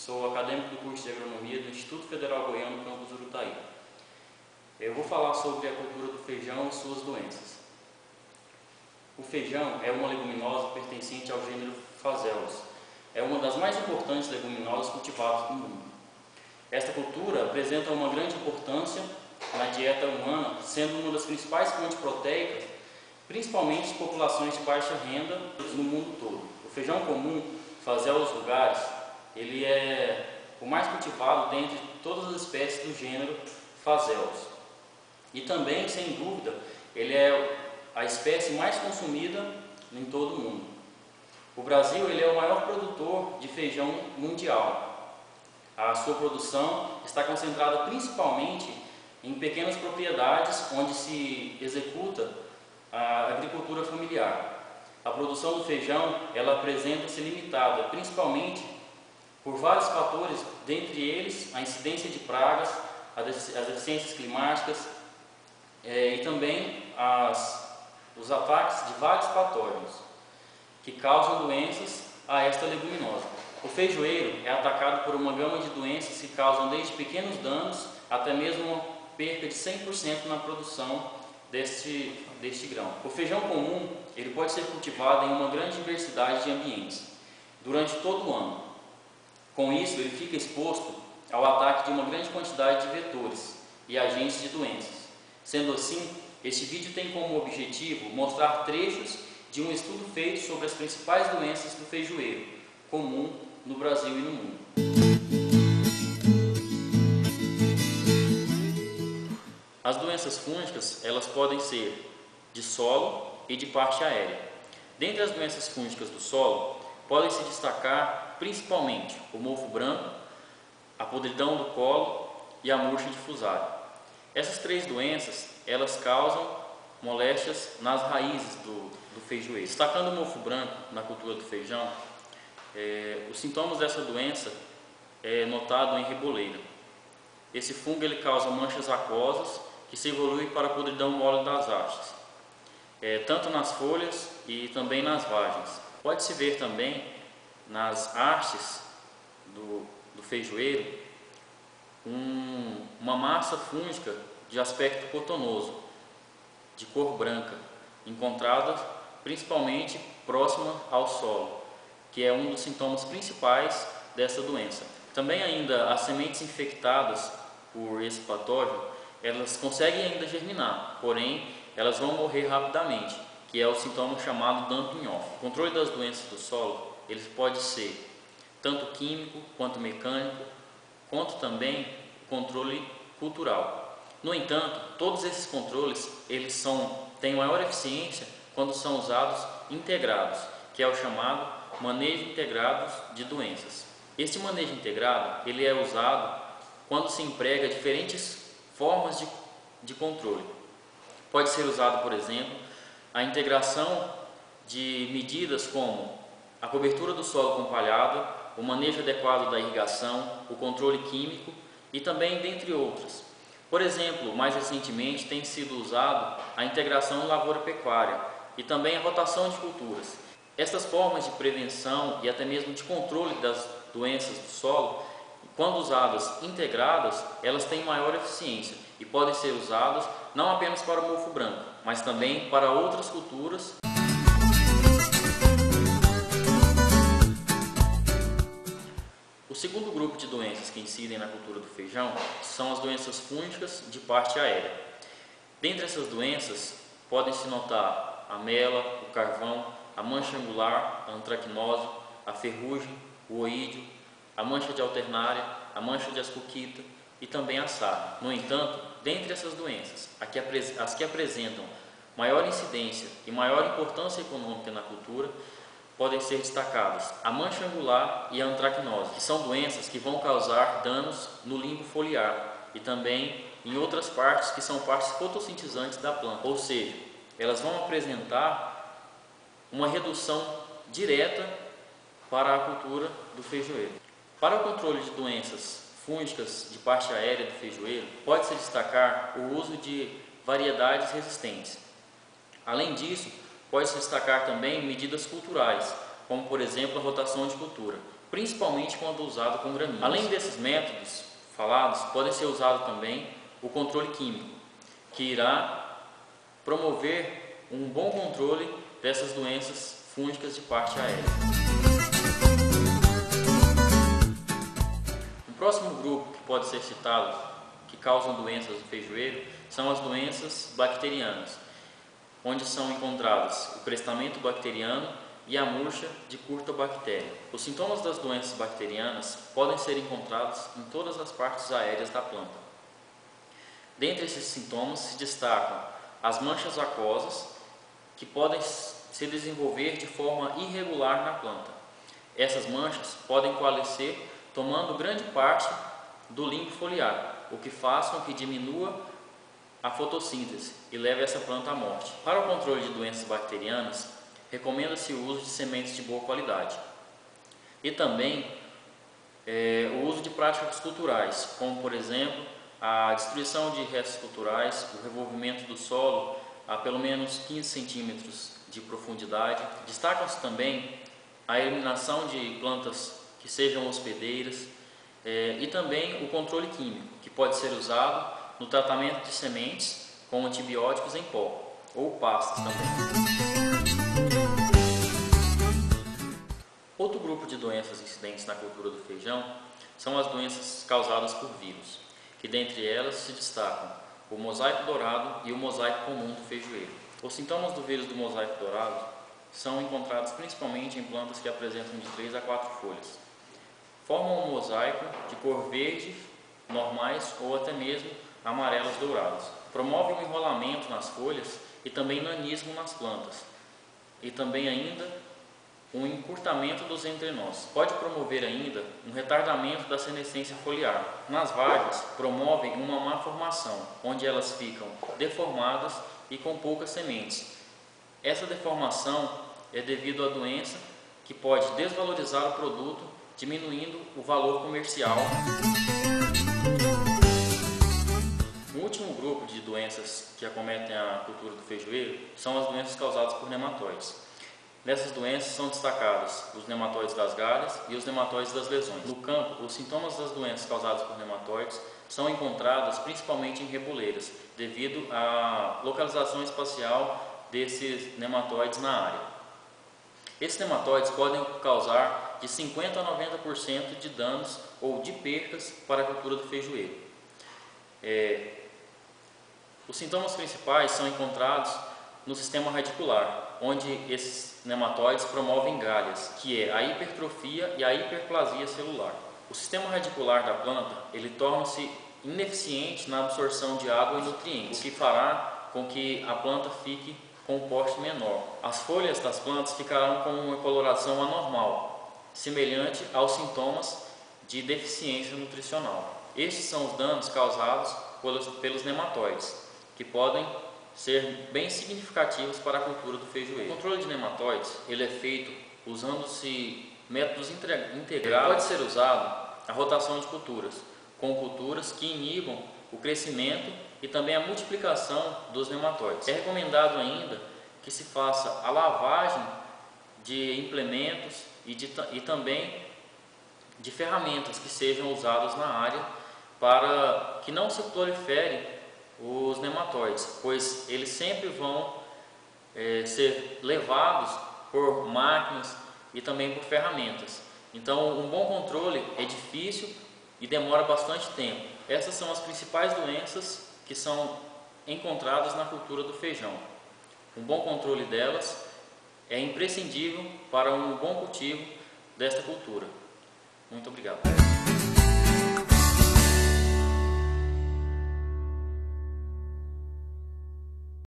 sou acadêmico do curso de Agronomia do Instituto Federal Goiano, campus Urutaí. Eu vou falar sobre a cultura do feijão e suas doenças. O feijão é uma leguminosa pertencente ao gênero Phaseolus. É uma das mais importantes leguminosas cultivadas no mundo. Esta cultura apresenta uma grande importância na dieta humana, sendo uma das principais fontes proteicas, principalmente em populações de baixa renda no mundo todo. O feijão comum, Phaseolus vulgaris, ele é o mais cultivado dentre todas as espécies do gênero Phaseolus. E também, sem dúvida, ele é a espécie mais consumida em todo o mundo. O Brasil ele é o maior produtor de feijão mundial. A sua produção está concentrada principalmente em pequenas propriedades onde se executa a agricultura familiar. A produção do feijão ela apresenta-se limitada principalmente por vários fatores, dentre eles a incidência de pragas, as deficiências climáticas e também os ataques de vários patógenos que causam doenças a esta leguminosa. O feijoeiro é atacado por uma gama de doenças que causam desde pequenos danos até mesmo uma perca de 100% na produção deste grão. O feijão comum ele pode ser cultivado em uma grande diversidade de ambientes durante todo o ano. Com isso, ele fica exposto ao ataque de uma grande quantidade de vetores e agentes de doenças. Sendo assim, este vídeo tem como objetivo mostrar trechos de um estudo feito sobre as principais doenças do feijoeiro comum no Brasil e no mundo. As doenças fúngicas, elas podem ser de solo e de parte aérea. Dentre as doenças fúngicas do solo, podem se destacar principalmente o mofo branco, a podridão do colo e a murcha de fusário. Essas três doenças, elas causam moléstias nas raízes do feijoeiro. Destacando o mofo branco na cultura do feijão, os sintomas dessa doença é notado em reboleira. Esse fungo ele causa manchas aquosas que se evoluem para a podridão mole das hastes, tanto nas folhas e também nas vagens. Pode-se ver também nas hastes do feijoeiro uma massa fúngica de aspecto cotonoso, de cor branca, encontrada principalmente próxima ao solo, que é um dos sintomas principais dessa doença. Também ainda as sementes infectadas por esse patógeno, elas conseguem ainda germinar, porém elas vão morrer rapidamente, que é o sintoma chamado dumping off. O controle das doenças do solo, eles pode ser tanto químico quanto mecânico, quanto também o controle cultural. No entanto, todos esses controles eles têm maior eficiência quando são usados integrados, que é o chamado manejo integrado de doenças. Este manejo integrado ele é usado quando se emprega diferentes formas de controle. Pode ser usado, por exemplo, a integração de medidas como a cobertura do solo com palhada, o manejo adequado da irrigação, o controle químico e também dentre outras. Por exemplo, mais recentemente tem sido usado a integração lavoura-pecuária e também a rotação de culturas. Estas formas de prevenção e até mesmo de controle das doenças do solo, quando usadas integradas, elas têm maior eficiência e podem ser usadas não apenas para o mofo branco, mas também para outras culturas. O segundo grupo de doenças que incidem na cultura do feijão são as doenças fúngicas de parte aérea. Dentre essas doenças, podem-se notar a mela, o carvão, a mancha angular, a antracnose, a ferrugem, o oídio, a mancha de alternária, a mancha de ascoquita e também a sarna. No entanto, dentre essas doenças, as que apresentam maior incidência e maior importância econômica na cultura, podem ser destacadas a mancha angular e a antracnose, que são doenças que vão causar danos no limbo foliar e também em outras partes que são partes fotossintizantes da planta, ou seja, elas vão apresentar uma redução direta para a cultura do feijoeiro. Para o controle de doenças fúngicas de parte aérea do feijoeiro, pode-se destacar o uso de variedades resistentes. Além disso, pode-se destacar também medidas culturais, como por exemplo a rotação de cultura, principalmente quando usado com gramíneas. Além desses métodos falados, pode ser usado também o controle químico, que irá promover um bom controle dessas doenças fúngicas de parte aérea. Um próximo grupo que pode ser citado, que causam doenças do feijoeiro, são as doenças bacterianas, onde são encontradas o crestamento bacteriano e a murcha de curtobactéria. Os sintomas das doenças bacterianas podem ser encontrados em todas as partes aéreas da planta. Dentre esses sintomas se destacam as manchas aquosas, que podem se desenvolver de forma irregular na planta. Essas manchas podem coalescer tomando grande parte do limbo foliar, o que faz com que diminua a fotossíntese e leve essa planta à morte. Para o controle de doenças bacterianas, recomenda-se o uso de sementes de boa qualidade e também o uso de práticas culturais, como por exemplo a destruição de restos culturais, o revolvimento do solo a pelo menos 15 centímetros de profundidade. Destacam-se também a eliminação de plantas que sejam hospedeiras e também o controle químico, que pode ser usado no tratamento de sementes com antibióticos em pó ou pastas também. Outro grupo de doenças incidentes na cultura do feijão são as doenças causadas por vírus, que dentre elas se destacam o mosaico dourado e o mosaico comum do feijoeiro. Os sintomas do vírus do mosaico dourado são encontrados principalmente em plantas que apresentam de 3 a 4 folhas. Formam um mosaico de cor verde, normais ou até mesmo amarelas douradas. Promove um enrolamento nas folhas e também nanismo nas plantas. E também ainda um encurtamento dos entrenós. Pode promover ainda um retardamento da senescência foliar. Nas vagens, promovem uma má formação, onde elas ficam deformadas e com poucas sementes. Essa deformação é devido à doença que pode desvalorizar o produto, diminuindo o valor comercial. O último grupo de doenças que acometem a cultura do feijoeiro são as doenças causadas por nematóides. Nessas doenças são destacados os nematóides das galhas e os nematóides das lesões. No campo, os sintomas das doenças causadas por nematóides são encontrados principalmente em reboleiras, devido à localização espacial desses nematóides na área. Esses nematóides podem causar de 50% a 90% de danos ou de percas para a cultura do feijoeiro. Os sintomas principais são encontrados no sistema radicular, onde esses nematóides promovem galhas, que é a hipertrofia e a hiperplasia celular. O sistema radicular da planta, ele torna-se ineficiente na absorção de água e nutrientes, o que fará com que a planta fique com um porte menor. As folhas das plantas ficarão com uma coloração anormal, semelhante aos sintomas de deficiência nutricional. Estes são os danos causados pelos nematóides, que podem ser bem significativos para a cultura do feijoeiro. O controle de nematóides ele é feito usando-se métodos integrados. Pode ser usado a rotação de culturas, com culturas que inibam o crescimento e também a multiplicação dos nematóides. É recomendado ainda que se faça a lavagem de implementos e também de ferramentas que sejam usadas na área para que não se proliferem os nematóides, pois eles sempre vão ser levados por máquinas e também por ferramentas. Então, um bom controle é difícil e demora bastante tempo. Essas são as principais doenças que são encontradas na cultura do feijão. Um bom controle delas é imprescindível para um bom cultivo desta cultura. Muito obrigado.